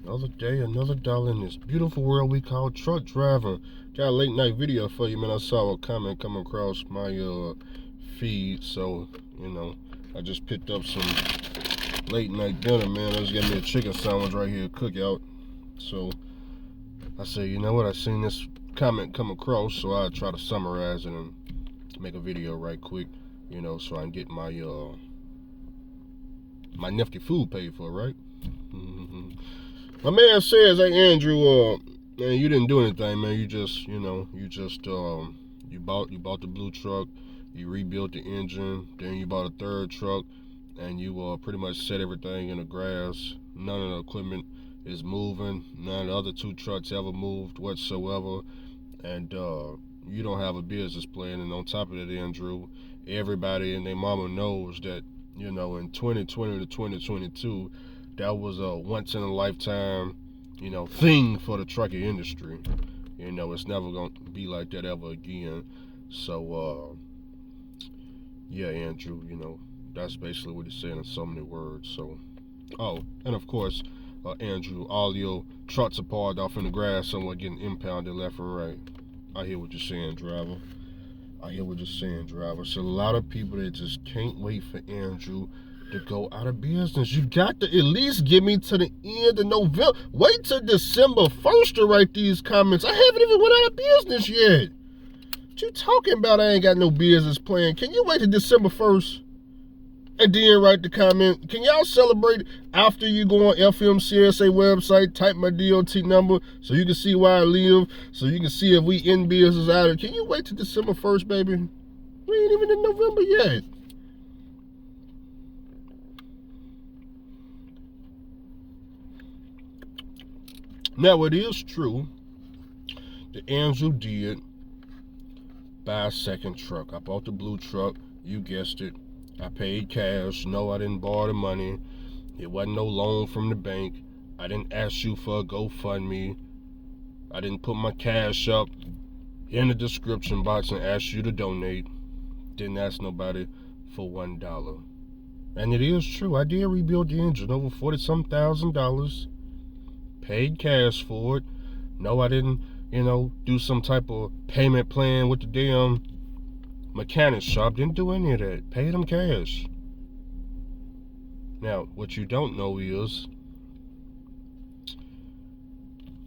Another day, another dollar in this beautiful world we call truck driving. Got a late night video for you, man. I saw a comment come across my feed, so I just picked up some late night dinner, man. I just got me a chicken sandwich right here, cookout. So I said, you know what? I seen this comment come across, so I try to summarize it and make a video right quick, so I can get my my nifty food paid for, right? Mm-hmm. My man says, "Hey Andrew, man, you didn't do anything, man. You just, you bought the blue truck, you rebuilt the engine, then you bought a third truck, and you pretty much set everything in the grass. None of the equipment is moving. None of the other two trucks ever moved whatsoever, and you don't have a business plan. And on top of that, Andrew, everybody and their mama knows that, in 2020 to 2022." That was a once in a lifetime, thing for the trucking industry. It's never gonna be like that ever again. So, yeah, Andrew, that's basically what he's saying in so many words. So, oh, and of course, Andrew, all your trucks are parked off in the grass somewhere getting impounded left and right. I hear what you're saying, driver. I hear what you're saying, driver. So a lot of people that just can't wait for Andrew to go out of business. You got to at least get me to the end of November. Wait till December 1st to write these comments. I haven't even went out of business yet. What you talking about? I ain't got no business plan. Can you wait till December 1st and then write the comment? Can y'all celebrate after you go on FMCSA website, type my DOT number so you can see where I live, so you can see if we in business out of. Can you wait till December 1st, baby? We ain't even in November yet. Now, it is true that Andrew did buy a second truck. I bought the blue truck. You guessed it. I paid cash. No, I didn't borrow the money. It wasn't no loan from the bank. I didn't ask you for a GoFundMe. I didn't put my cash up in the description box and ask you to donate. Didn't ask nobody for $1. And it is true. I did rebuild the engine, over $40-some thousand. Paid cash for it. No, I didn't, do some type of payment plan with the damn mechanic shop. Didn't do any of that. Paid them cash. Now, what you don't know is,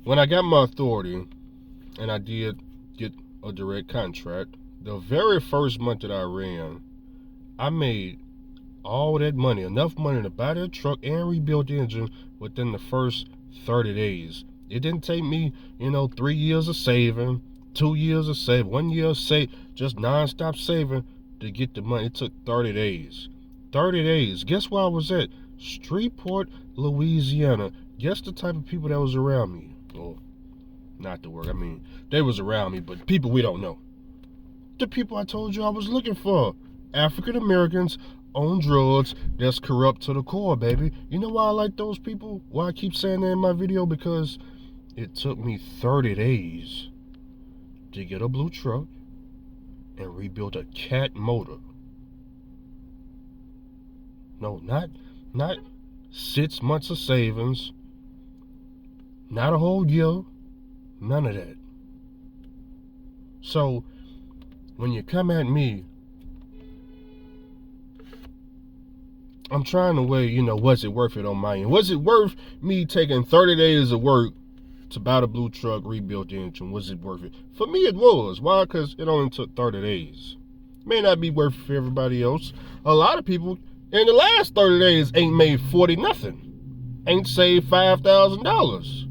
when I got my authority and I did get a direct contract, the very first month that I ran, I made all that money, enough money to buy that truck and rebuild the engine within the first 30 days. It didn't take me, 3 years of saving, 2 years of saving, 1 year of just non-stop saving to get the money. It took 30 days. 30 days. Guess where I was at? Shreveport, Louisiana. Guess the type of people that was around me. Well, not the word. I mean, they was around me, but people we don't know. The people I told you I was looking for. African Americans on drugs that's corrupt to the core, baby. You know why I like those people? Why I keep saying that in my video? Because it took me 30 days to get a blue truck and rebuild a cat motor. No, not 6 months of savings, not a whole year, none of that. So when you come at me, I'm trying to weigh, was it worth it on my end? Was it worth me taking 30 days of work to buy the blue truck, rebuild the engine? Was it worth it? For me, it was. Why? Because it only took 30 days. May not be worth it for everybody else. A lot of people in the last 30 days ain't made 40 nothing. Ain't saved $5,000.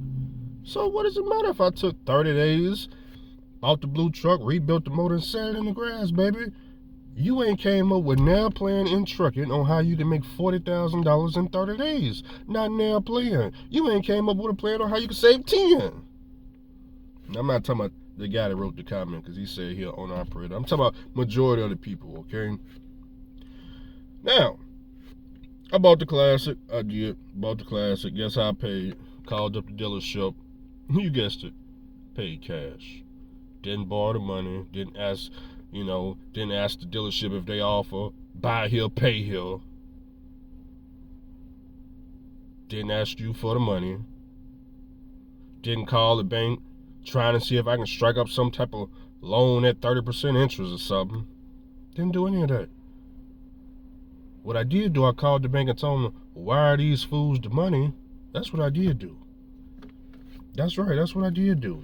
So what does it matter if I took 30 days, bought the blue truck, rebuilt the motor, and set it in the grass, baby? You ain't came up with now plan in trucking on how you can make $40,000 in 30 days. Not now plan. You ain't came up with a plan on how you can save 10. Now, I'm not talking about the guy that wrote the comment because he said he'll own operator. I'm talking about majority of the people, okay? Now, I bought the Classic. I did. Bought the Classic. Guess how I paid? Called up the dealership. You guessed it. Paid cash. Didn't borrow the money. Didn't ask the dealership if they offer buy here, pay here. Didn't ask you for the money. Didn't call the bank, trying to see if I can strike up some type of loan at 30% interest or something. Didn't do any of that. What I did do, I called the bank and told them, wire these fools the money. That's what I did do. That's right, that's what I did do.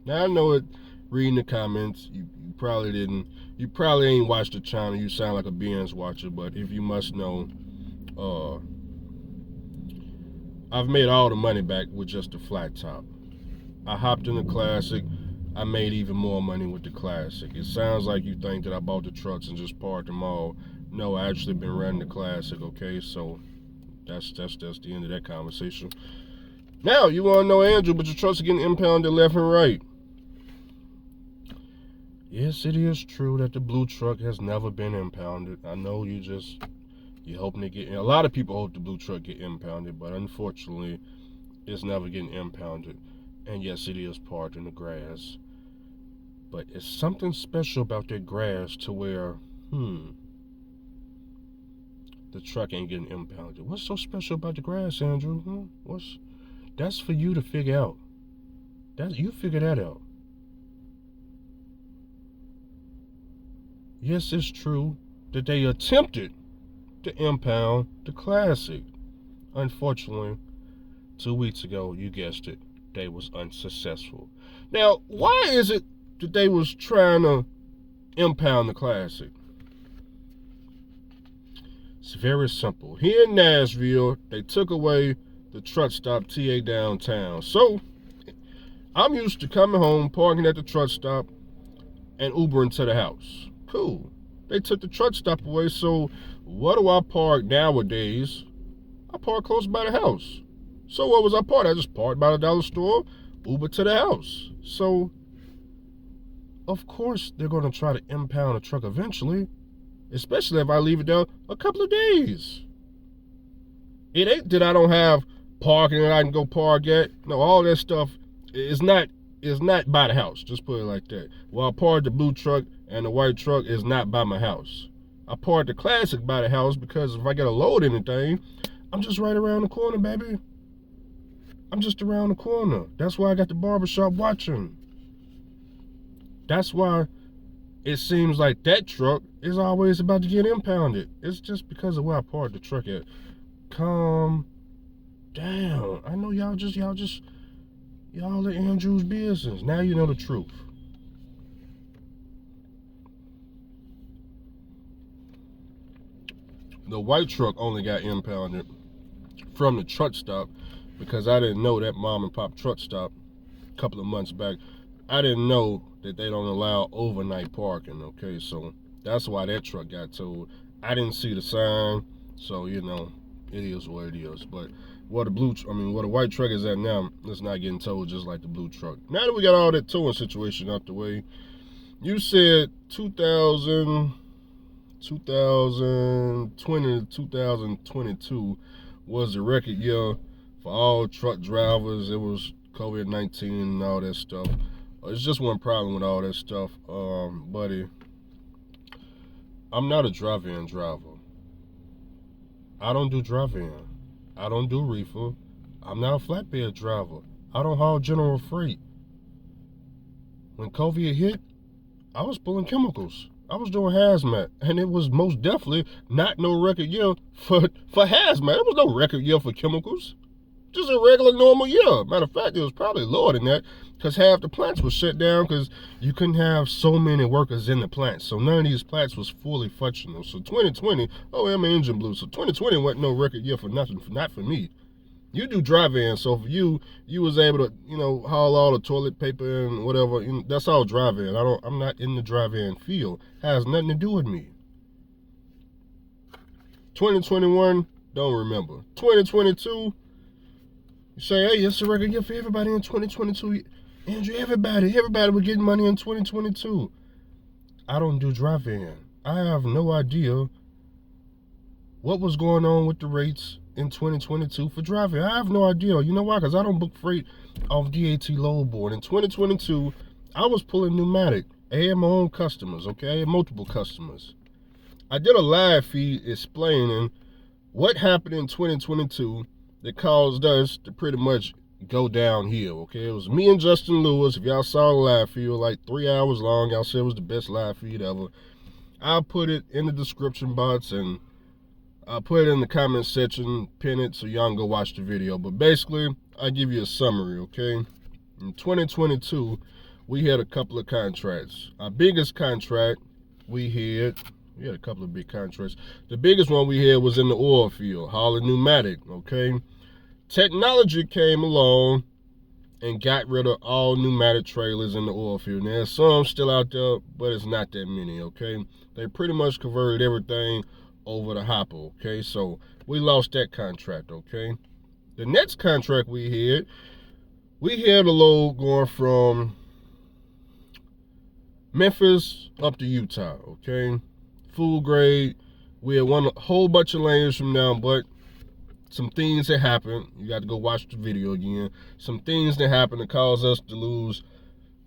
Now I know it, reading the comments, you probably ain't watched the channel, you sound like a binge watcher, but if you must know, I've made all the money back with just the flat top. I hopped in the Classic, I made even more money with the Classic. It sounds like you think that I bought the trucks and just parked them all. No, I actually been running the Classic, okay? So that's the end of that conversation. Now, you want to know, Andrew, but your trucks are getting impounded left and right. Yes, it is true that the blue truck has never been impounded. I know you're hoping to get, a lot of people hope the blue truck get impounded, but unfortunately, it's never getting impounded. And yes, it is parked in the grass. But it's something special about that grass to where, the truck ain't getting impounded. What's so special about the grass, Andrew? That's for you to figure out. You figure that out. Yes, it's true that they attempted to impound the Classic. Unfortunately, 2 weeks ago, you guessed it, they was unsuccessful. Now, why is it that they was trying to impound the Classic? It's very simple. Here in Nashville, they took away the truck stop TA downtown. So, I'm used to coming home, parking at the truck stop, and Ubering to the house. Cool. They took the truck stop away, so what do I park nowadays? I park close by the house. So what was I parked? I just parked by the dollar store, Uber to the house. So, of course, they're going to try to impound a truck eventually, especially if I leave it there a couple of days. It ain't that I don't have parking that I can go park at. No, all that stuff is not by the house. Just put it like that. Well, I parked the blue truck and the white truck is not by my house. I parked the Classic by the house because if I get a load anything, I'm just right around the corner, baby. I'm just around the corner. That's why I got the barbershop watching. That's why it seems like that truck is always about to get impounded. It's just because of where I parked the truck at. Calm down. I know y'all at Andrew's business. Now you know the truth. The white truck only got impounded from the truck stop because I didn't know that mom and pop truck stop a couple of months back. I didn't know that they don't allow overnight parking, okay? So that's why that truck got towed. I didn't see the sign, so you know, it is what it is. But where the white truck is at now, it's not getting towed just like the blue truck. Now that we got all that towing situation out the way, you said 2020 to 2022 was the record year for all truck drivers. It was COVID-19 and all that stuff. It's just one problem with all that stuff, buddy. I'm not a drive-in driver. I don't do drive-in. I don't do reefer. I'm not a flatbed driver. I don't haul general freight. When COVID hit, I was pulling chemicals. I was doing hazmat, and it was most definitely not no record year for hazmat. There was no record year for chemicals. Just a regular normal year. Matter of fact, it was probably lower than that because half the plants were shut down because you couldn't have so many workers in the plants. So none of these plants was fully functional. So 2020, oh, I'm an engine blue. So 2020 wasn't no record year for nothing, not for me. You do drive-in, so for you was able to, haul all the toilet paper and whatever. That's all drive-in. I'm not in the drive-in field. It has nothing to do with me. 2021, don't remember. 2022, you say, hey, it's a record year for everybody in 2022. Andrew, everybody was getting money in 2022. I don't do drive-in. I have no idea what was going on with the rates in 2022 for driving. I have no idea. You know why? Because I don't book freight off DAT load board. In 2022, I was pulling pneumatic. I had my own customers, okay? I had multiple customers. I did a live feed explaining what happened in 2022 that caused us to pretty much go downhill, okay? It was me and Justin Lewis. If y'all saw the live feed, like 3 hours long. Y'all said it was the best live feed ever. I'll put it in the description box, and I'll put it in the comment section, pin it so y'all can go watch the video. But basically, I'll give you a summary, okay? In 2022, we had a couple of contracts. Our biggest contract we had a couple of big contracts. The biggest one we had was in the oil field, hauling pneumatic, okay? Technology came along and got rid of all pneumatic trailers in the oil field. Now, there's some still out there, but it's not that many, okay? They pretty much converted everything over to hopper, okay? So we lost that contract, okay? The next contract we had a load going from Memphis up to Utah, okay? Full grade. We had won a whole bunch of lanes from now, but some things that happened. You got to go watch the video again. Some things that happened that caused us to lose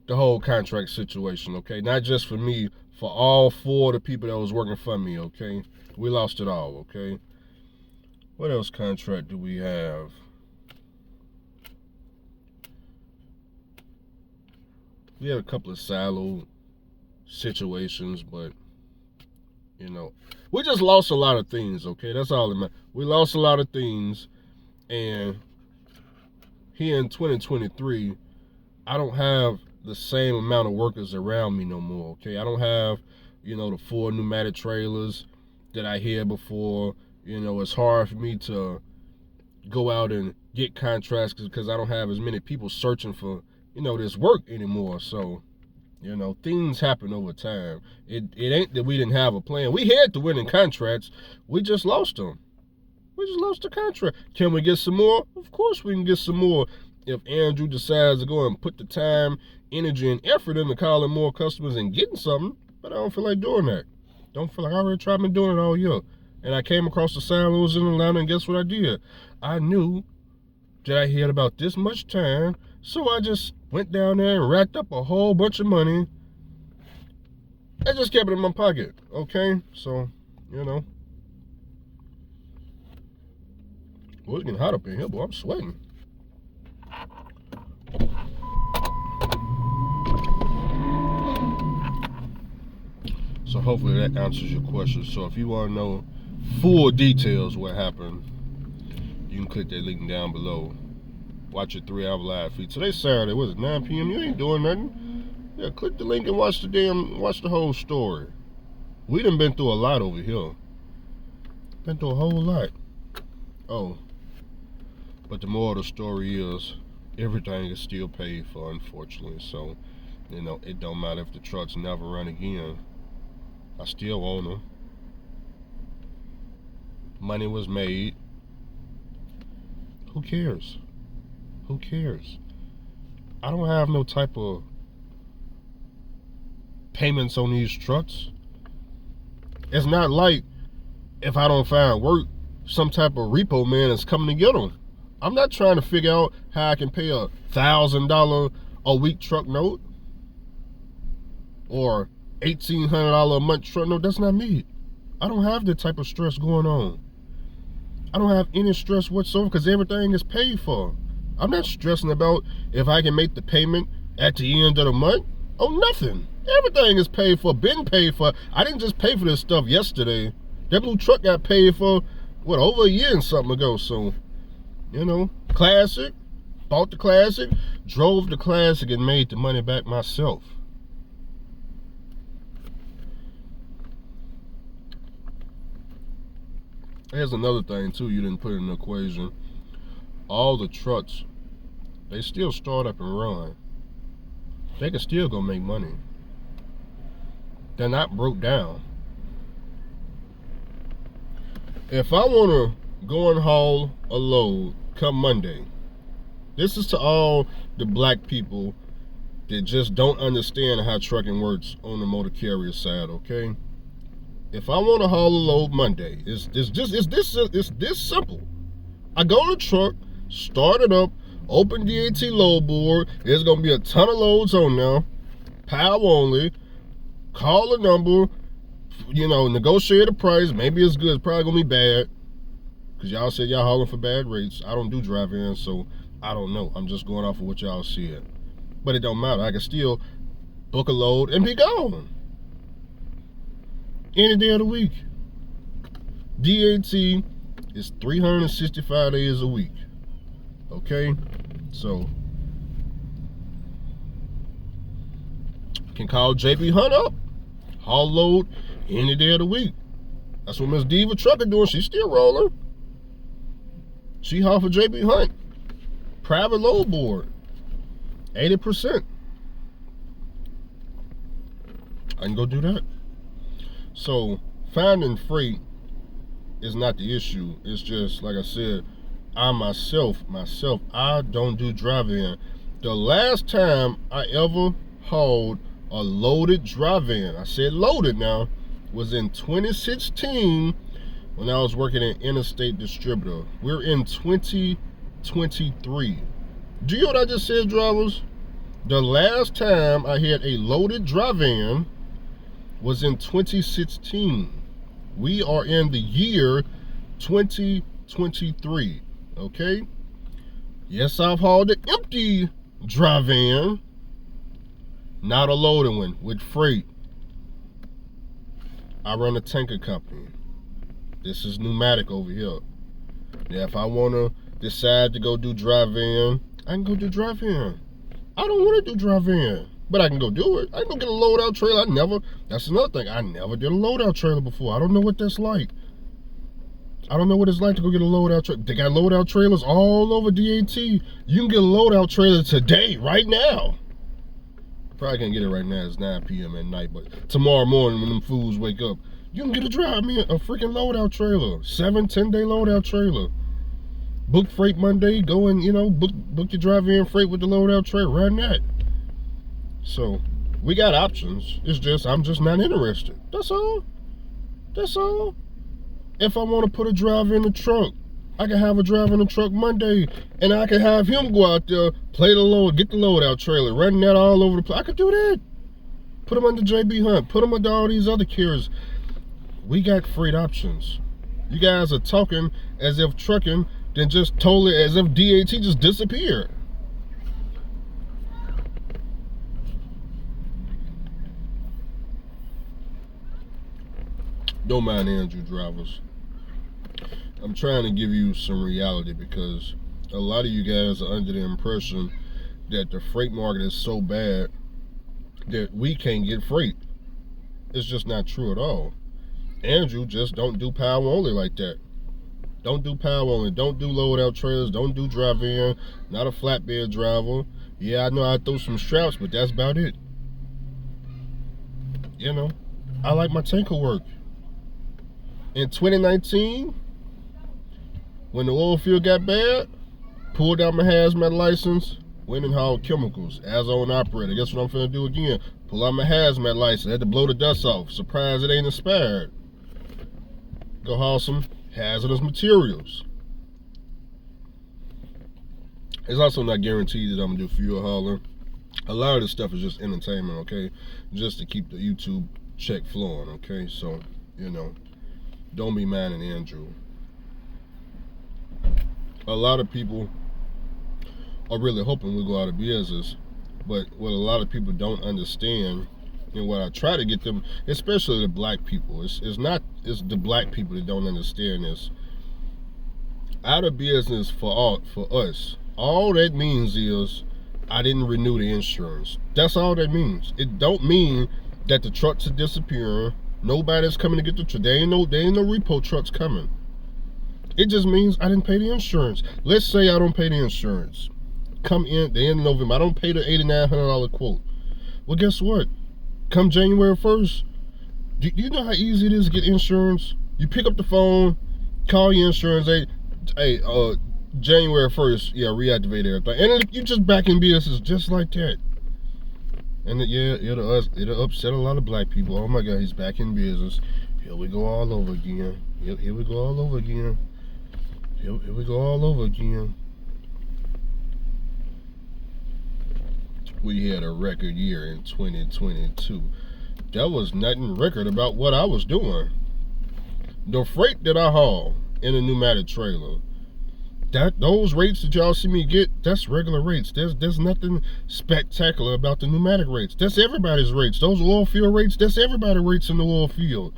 the whole contract situation, okay? Not just for me, for all 4 of the people that was working for me, okay? We lost it all, okay? What else contract do we have? We had a couple of silo situations, but you know, we just lost a lot of things, okay? That's all it matters. We lost a lot of things, and here in 2023, I don't have the same amount of workers around me no more, okay? I don't have, the 4 pneumatic trailers that I had before. It's hard for me to go out and get contracts because I don't have as many people searching for, this work anymore. So, things happen over time. It ain't that we didn't have a plan. We had the winning contracts. We just lost them. We just lost the contract. Can we get some more? Of course we can get some more if Andrew decides to go and put the time, energy, and effort into calling more customers and getting something. But I don't feel like doing that. Don't feel like I already tried been doing it all year. And I came across the San Luis in Atlanta, and guess what I did? I knew that I had about this much time, so I just went down there and racked up a whole bunch of money. I just kept it in my pocket, okay? So, well, it's getting hot up in here, boy. I'm sweating. So hopefully that answers your question. So if you want to know full details what happened, you can click that link down below. Watch your 3-hour live feed. Today's Saturday, what is it, 9 p.m.? You ain't doing nothing. Yeah, click the link and watch the whole story. We done been through a lot over here. Been through a whole lot. Oh, but the moral of the story is everything is still paid for, unfortunately. So, it don't matter if the trucks never run again. I still own them. Money was made. Who cares? Who cares? I don't have no type of payments on these trucks. It's not like if I don't find work, some type of repo man is coming to get them. I'm not trying to figure out how I can pay a $1,000 a week truck note or $1,800 a month truck note. That's not me. I don't have that type of stress going on. I don't have any stress whatsoever because everything is paid for. I'm not stressing about if I can make the payment at the end of the month. Oh, nothing. Everything is paid for, been paid for. I didn't just pay for this stuff yesterday. That blue truck got paid for, over a year and something ago. So, Classic, bought the Classic, drove the Classic, and made the money back myself. Here's another thing, too, you didn't put in the equation. All the trucks, they still start up and run. They can still go make money. They're not broke down. If I want to go and haul a load come Monday, this is to all the black people that just don't understand how trucking works on the motor carrier side, okay? If I want to haul a load Monday, it's this simple. I go to the truck, start it up, open DAT load board. There's gonna be a ton of loads on there, power only. Call a number, negotiate a price. Maybe it's good. It's probably gonna be bad because y'all said y'all hauling for bad rates. I don't do drive-in, so I don't know. I'm just going off of what y'all said. But it don't matter. I can still book a load and be gone. Any day of the week. DAT is 365 days a week. Okay? So, can call JB Hunt up. Haul load any day of the week. That's what Miss Diva Trucker doing. She's still rolling. She hauled for JB Hunt. Private load board. 80%. I can go do that. So finding freight is not the issue. It's just, like I said, I myself, I don't do drive-in. The last time I ever hauled a loaded drive-in, I said loaded now, was in 2016 when I was working at Interstate Distributor. We're in 2023. Do you know what I just said, drivers? The last time I had a loaded drive-in was in 2016. We are in the year 2023, okay? Yes, I've hauled an empty drive-in, not a loaded one with freight. I run a tanker company. This is pneumatic over here. Now, if I want to decide to go do drive-in, I can go do drive-in. I don't want to do drive-in, but I can go do it. I can go get a load-out trailer. That's another thing. I never did a load-out trailer before. I don't know what that's like. I don't know what it's like to go get a load-out trailer. They got load-out trailers all over DAT. You can get a load-out trailer today, right now. Probably can't get it right now. It's 9 p.m. at night, but tomorrow morning when them fools wake up, you can get a freaking load-out trailer. 7-10-day load-out trailer. Book freight Monday, go and, book your drive-in freight with the load-out trailer, run that. So, we got options. It's just, I'm just not interested. That's all. That's all. If I want to put a driver in the truck, I can have a driver in the truck Monday, and I can have him go out there, play the load, get the load-out trailer, run that all over the place. I could do that. Put them under JB Hunt. Put them under all these other carriers. We got freight options. You guys are talking as if trucking, then just totally as if DAT just disappeared. Don't mind Andrew, drivers. I'm trying to give you some reality because a lot of you guys are under the impression that the freight market is so bad that we can't get freight. It's just not true at all. Andrew just don't do power only like that. Don't do power only. Don't do load out trailers. Don't do drive in. Not a flatbed driver. Yeah, I know I throw some straps, but that's about it. I like my tanker work. In 2019, when the oil field got bad, pulled out my hazmat license, went and hauled chemicals as owner operator. Guess what I'm finna do again? Pull out my hazmat license. Had to blow the dust off. Surprised it ain't expired. Go haul some hazardous materials. It's also not guaranteed that I'm gonna do fuel hauling. A lot of this stuff is just entertainment, okay? Just to keep the YouTube check flowing, okay? So, don't be mad at Andrew. A lot of people are really hoping we go out of business, but what a lot of people don't understand, and what I try to get them, especially the black people, it's the black people that don't understand this. Out of business for us, all that means is I didn't renew the insurance. That's all that means. It don't mean that the trucks are disappearing. Nobody's coming to get the truck. There ain't no repo trucks coming. It just means I didn't pay the insurance. Let's say I don't pay the insurance. Come in the end of November, I don't pay the $8,900 quote. Well, guess what? Come January 1st, do you know how easy it is to get insurance? You pick up the phone, call your insurance, hey, January 1st, yeah, reactivate everything. And you just back in business just like that. And it'll upset a lot of black people. Oh my God, he's back in business. Here we go all over again. Here we go all over again. Here we go all over again. We had a record year in 2022. That was nothing record about what I was doing. The freight that I haul in a pneumatic trailer, those rates that y'all see me get, that's regular rates. There's nothing spectacular about the pneumatic rates. That's everybody's rates. Those oil field rates, that's everybody's rates in the oil field.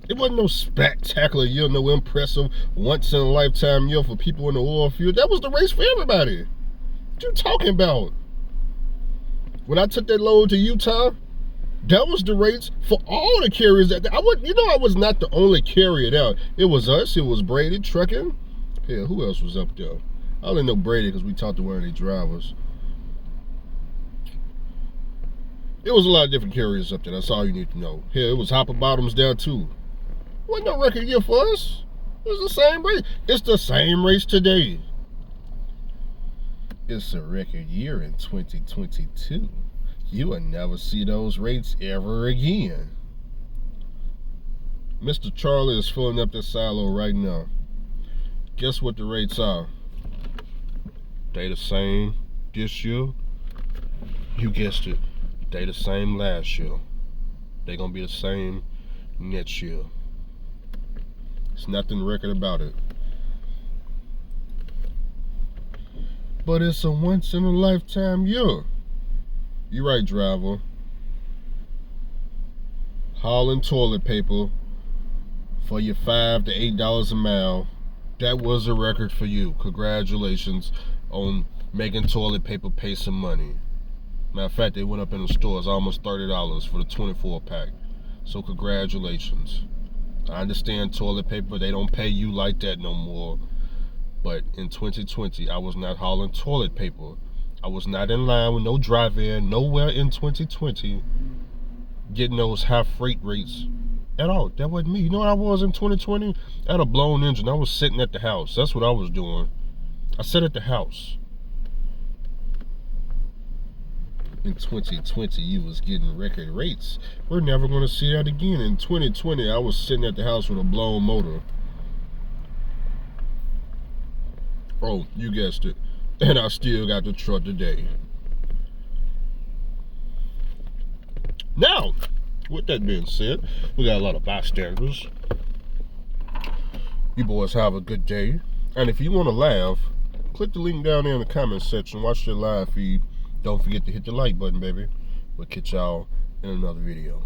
It wasn't no spectacular year, no impressive once in a lifetime year for people in the oil field. That was the race for everybody. What you talking about? When I took that load to Utah, that was the rates for all the carriers. I was not the only carrier out. It was us. It was Brady Trucking. Yeah, who else was up there? I only know Brady because we talked to one of their drivers. It was a lot of different carriers up there. That's all you need to know. Here, it was Hopper Bottoms there too. Wasn't no record year for us. It was the same race. It's the same race today. It's a record year in 2022. You will never see those rates ever again. Mr. Charlie is filling up this silo right now. Guess what the rates are? They the same this year. You guessed it. They the same last year. They gonna be the same next year. There's nothing record about it. But it's a once in a lifetime year. You right, driver. Hauling toilet paper for your $5 to $8 a mile. That was a record for you. Congratulations on making toilet paper pay some money. Matter of fact, they went up in the stores almost $30 for the 24 pack. So congratulations. I understand toilet paper, they don't pay you like that no more. But in 2020, I was not hauling toilet paper. I was not in line with no drive-in nowhere in 2020 getting those high freight rates at all. That wasn't me. You know what I was in 2020? I had a blown engine. I was sitting at the house. That's what I was doing. I sat at the house. In 2020, you was getting record rates. We're never going to see that again. In 2020, I was sitting at the house with a blown motor. Oh, you guessed it. And I still got the truck today. Now, with that being said, we got a lot of bystanders. You boys have a good day. And if you want to laugh, click the link down there in the comments section. Watch the live feed. Don't forget to hit the like button, baby. We'll catch y'all in another video.